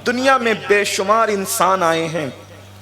دنیا میں بے شمار انسان آئے ہیں،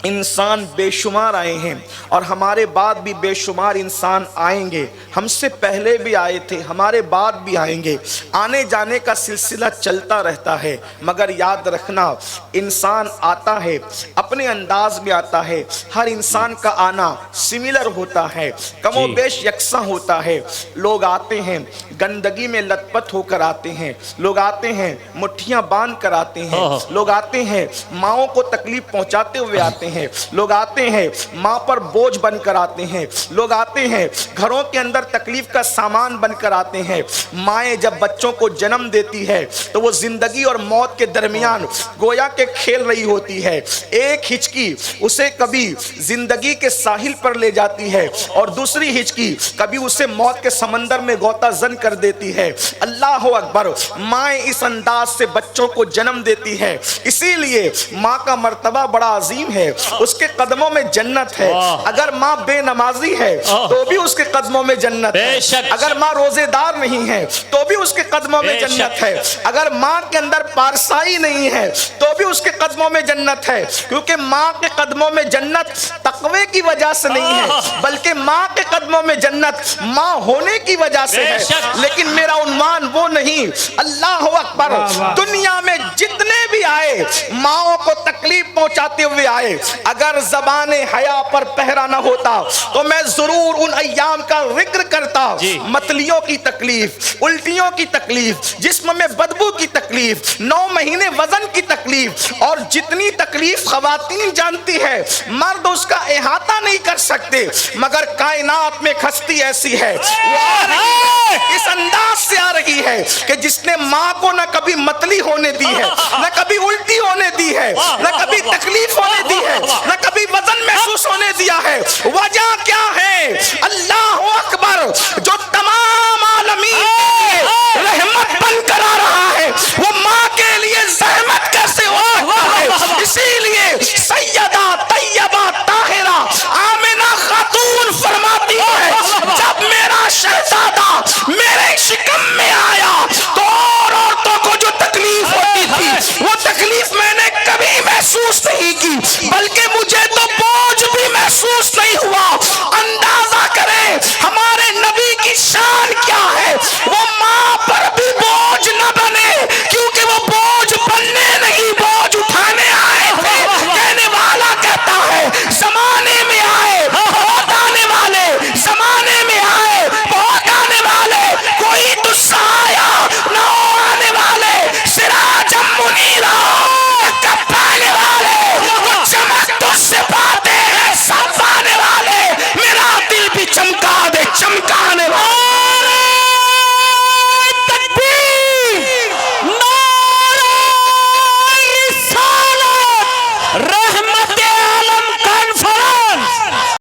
انسان بے شمار آئے ہیں، اور ہمارے بعد بھی بے شمار انسان آئیں گے۔ ہم سے پہلے بھی آئے تھے، ہمارے بعد بھی آئیں گے۔ آنے جانے کا سلسلہ چلتا رہتا ہے، مگر یاد رکھنا انسان آتا ہے، اپنے انداز میں آتا ہے۔ ہر انسان کا آنا سملر ہوتا ہے، کم و بیش یکساں ہوتا ہے۔ لوگ آتے ہیں گندگی میں لت پت ہو کر آتے ہیں، لوگ آتے ہیں مٹھیاں باندھ کر آتے ہیں، لوگ آتے ہیں ماؤں کو تکلیف پہنچاتے ہوئے آتے ہیں، لوگ آتے ہیں ماں پر بوجھ بن کر آتے ہیں، لوگ آتے ہیں گھروں کے اندر تکلیف کا سامان بن کر آتے ہیں۔ مائیں جب بچوں کو جنم دیتی ہے تو وہ زندگی اور موت کے درمیان گویا کہ کھیل رہی ہوتی ہے۔ ایک ہچکی اسے کبھی زندگی کے ساحل پر لے جاتی ہے اور دوسری ہچکی کبھی اسے موت کے سمندر میں غوطہ زن کر دیتی ہے۔ اللہ اکبر، مائیں اس انداز سے بچوں کو جنم دیتی ہے۔ اسی لیے ماں کا مرتبہ بڑا عظیم ہے، اس کے قدموں میں جنت ہے۔ اگر ماں بے نمازی ہے تو بھی اس کے قدموں میں جنت ہے، اگر ماں روزے دار نہیں ہے تو بھی اس کے قدموں میں جنت ہے، اگر ماں کے اندر پارسائی نہیں ہے تو بھی اس کے قدموں میں جنت ہے، کیونکہ ماں کے قدموں میں جنت تقوی کی وجہ سے نہیں ہے، بلکہ ماں کے قدموں میں جنت ماں ہونے کی وجہ سے ہے۔ لیکن میرا عنوان وہ نہیں۔ اللہ اکبر، دنیا میں جتنے بھی آئے ماؤں کو تکلیف پہنچاتے ہوئے آئے، اگر زبان حیا پر پہرا نہ ہوتا تو میں ضرور ان ایام کا ذکر کرتا۔ متلیوں کی تکلیف، الٹیوں کی تکلیف، جسم میں بدبو کی تکلیف، 9 مہینے وزن کی تکلیف، اور جتنی تکلیف خواتین جانتی ہے مرد اس کا احاطہ نہیں کر سکتے، مگر کائنات میں ایک ہستی ایسی ہے، وہ آ رہی ہے، اس انداز سے آ رہی ہے کہ جس نے ماں کو نہ کبھی متلی ہونے دی ہے، نہ کبھی الٹی ہونے دی ہے، نہ کبھی تکلیف ہونے دی ہے، نہ کبھی وزن محسوس ہونے دیا ہے۔ وجہ